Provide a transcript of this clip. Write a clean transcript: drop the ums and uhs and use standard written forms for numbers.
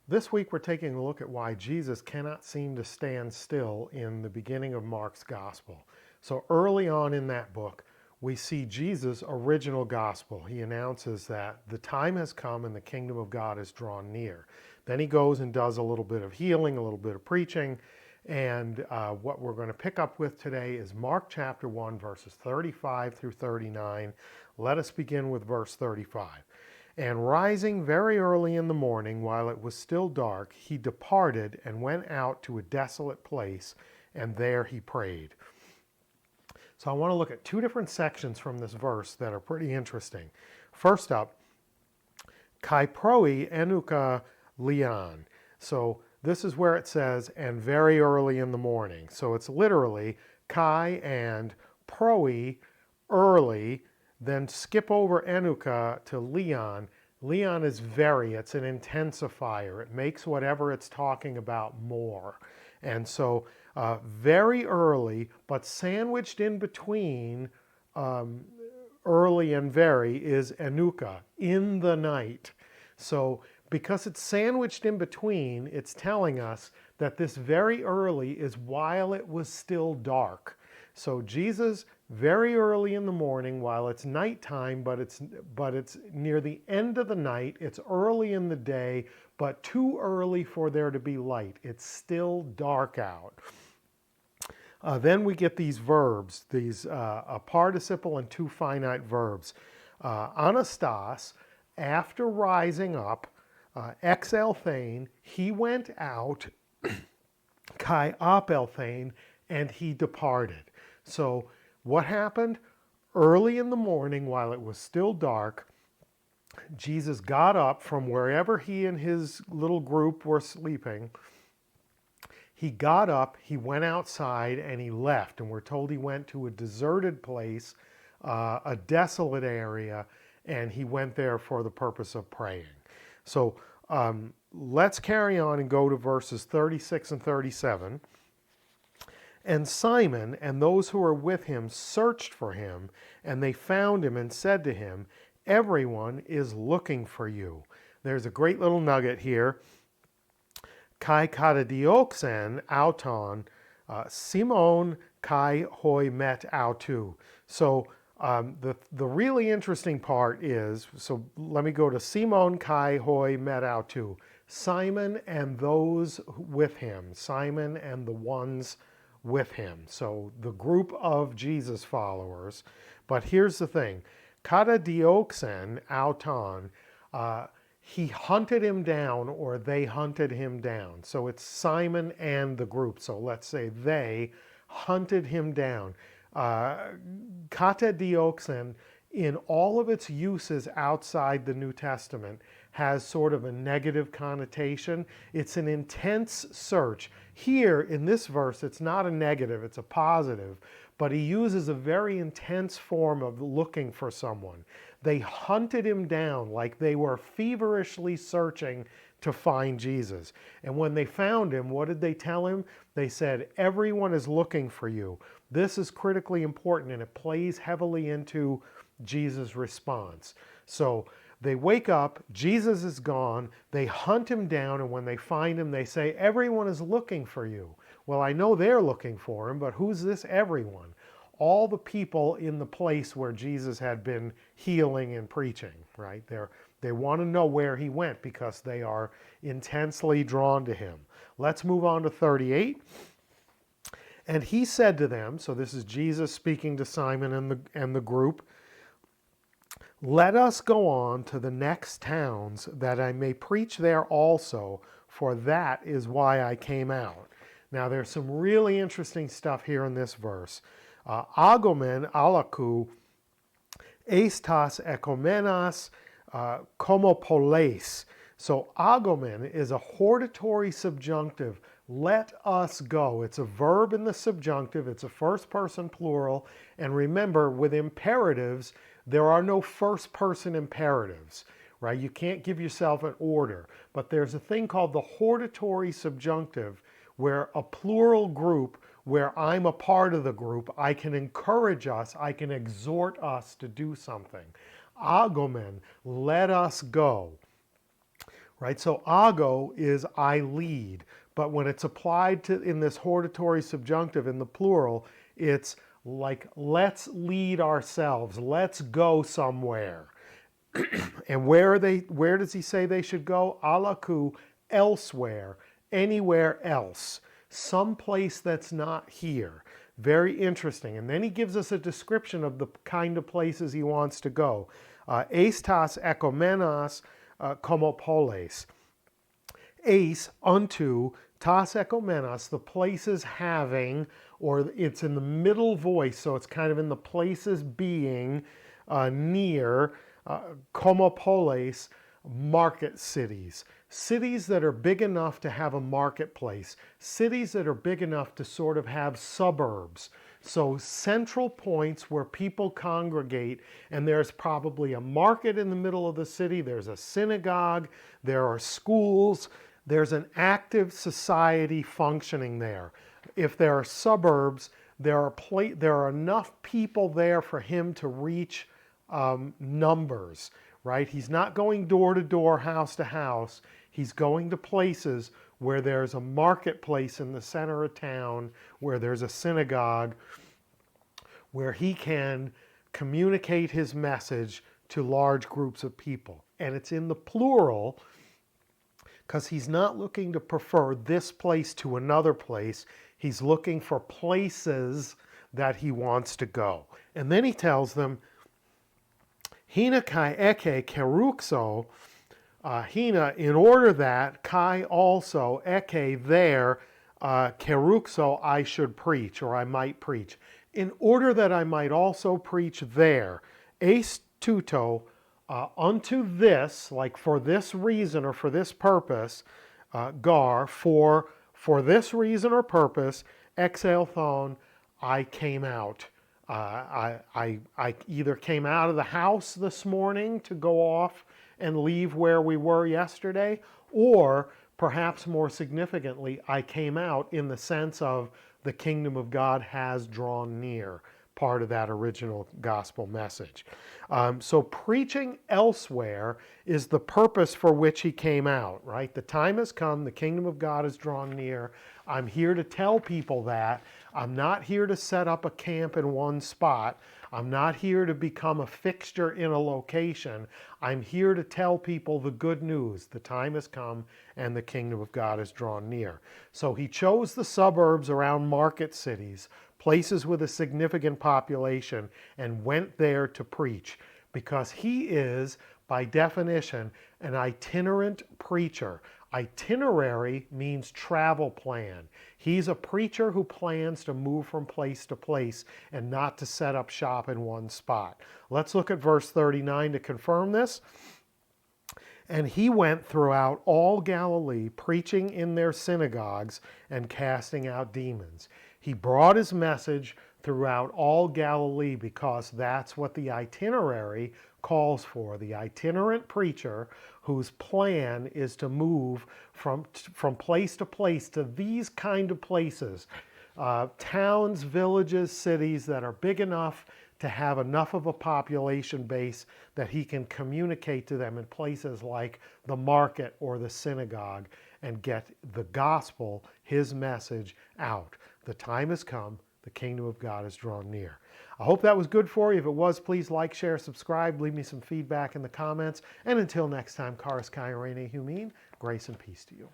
This week we're taking a look at why Jesus cannot seem to stand still in the beginning of Mark's gospel. So early on in that book, we see Jesus' original gospel. He announces that the time has come and the kingdom of God is drawn near. Then he goes and does a little bit of healing, a little bit of preaching, and what we're going to pick up with today is Mark chapter 1, verses 35 through 39. Let us begin with verse 35. And rising very early in the morning, while it was still dark, he departed and went out to a desolate place, and there he prayed. So I want to look at two different sections from this verse that are pretty interesting. First up, kai proi enuka lian. So this is where it says, and very early in the morning. So it's literally kai and proi, early, then skip over enuka to leon. Leon is very, it's an intensifier. It makes whatever it's talking about more. And so very early, but sandwiched in between early and very is enuka, in the night. So because it's sandwiched in between, it's telling us that this very early is while it was still dark. So Jesus, very early in the morning, while it's nighttime, but it's near the end of the night, it's early in the day, but too early for there to be light. It's still dark out. Then we get these verbs, a participle and two finite verbs. Anastas, after rising up, ex elthein, he went out, kai apelthein, and he departed. So what happened? Early in the morning, while it was still dark, Jesus got up from wherever he and his little group were sleeping. He got up, he went outside, and he left. And we're told he went to a deserted place, a desolate area, and he went there for the purpose of praying. So let's carry on and go to verses 36 and 37. And Simon and those who were with him searched for him, and they found him and said to him, everyone is looking for you. There's a great little nugget here. Kai katadioxen auton, Simon kai hoi met autu. So the really interesting part is, so let me go to Simon kai hoi met autu. Simon and those with him. Simon and the ones with him. So the group of Jesus followers. But here's the thing. Kata dioxen auton, he hunted him down, or they hunted him down. So it's Simon and the group. So let's say they hunted him down. Kata dioxen, in all of its uses outside the New Testament, has sort of a negative connotation. It's an intense search. Here in this verse, it's not a negative, it's a positive, but he uses a very intense form of looking for someone. They hunted him down like they were feverishly searching to find Jesus. And when they found him, what did they tell him? They said, everyone is looking for you. This is critically important, and it plays heavily into Jesus' response. So they wake up, Jesus is gone, they hunt him down, and when they find him, they say, everyone is looking for you. Well, I know they're looking for him, but who's this everyone? All the people in the place where Jesus had been healing and preaching, right? They want to know where he went because they are intensely drawn to him. Let's move on to 38. And he said to them, so this is Jesus speaking to Simon and the group, let us go on to the next towns that I may preach there also, for that is why I came out. Now there's some really interesting stuff here in this verse. Agomen alaku estas ekomenas komopoles. So agomen is a hortatory subjunctive. Let us go. It's a verb in the subjunctive. It's a first person plural. And remember, with imperatives, there are no first person imperatives, right? You can't give yourself an order. But there's a thing called the hortatory subjunctive, where a plural group, where I'm a part of the group, I can encourage us, I can exhort us to do something. Agomen, let us go. right? So ago is I lead, but when it's applied to in this hortatory subjunctive in the plural, it's like let's lead ourselves, let's go somewhere. And where does he say they should go? Alaku, elsewhere, anywhere else, someplace that's not here. Very interesting. And then he gives us a description of the kind of places he wants to go. Estas ekomenas komopoles. Ace, unto, tas ekomenas, the places having, or it's in the middle voice, so it's kind of in the places being, near, komopoles, market cities. Cities that are big enough to have a marketplace. Cities that are big enough to sort of have suburbs. So central points where people congregate, and there's probably a market in the middle of the city, there's a synagogue, there are schools, there's an active society functioning there. If there are suburbs, there are enough people there for him to reach numbers, right? He's not going door to door, house to house. He's going to places where there's a marketplace in the center of town, where there's a synagogue, where he can communicate his message to large groups of people. And it's in the plural because he's not looking to prefer this place to another place. He's looking for places that he wants to go. And then he tells them, Hina kai eke keruxo, hina, in order that, kai also, eke there, keruxo, I should preach, or I might preach. In order that I might also preach there, eis tuto, unto this, like for this reason or for this purpose, gar, for this reason or purpose, exelthon, I came out. I either came out of the house this morning to go off and leave where we were yesterday, or perhaps more significantly, I came out in the sense of the kingdom of God has drawn near, part of that original gospel message. So preaching elsewhere is the purpose for which he came out, right? The time has come, the kingdom of God has drawn near. I'm here to tell people that. I'm not here to set up a camp in one spot. I'm not here to become a fixture in a location. I'm here to tell people the good news. The time has come and the kingdom of God has drawn near. So he chose the suburbs around market cities, places with a significant population, and went there to preach because he is, by definition, an itinerant preacher. Itinerary means travel plan. He's a preacher who plans to move from place to place and not to set up shop in one spot. Let's look at verse 39 to confirm this. And he went throughout all Galilee, preaching in their synagogues and casting out demons. He brought his message throughout all Galilee because that's what the itinerary calls for. The itinerant preacher whose plan is to move from place to place to these kind of places, towns, villages, cities that are big enough to have enough of a population base that he can communicate to them in places like the market or the synagogue and get the gospel, his message, out. The time has come. The kingdom of God is drawn near. I hope that was good for you. If it was, please like, share, subscribe, leave me some feedback in the comments. And until next time, Charis Kai Rene Humin, grace and peace to you.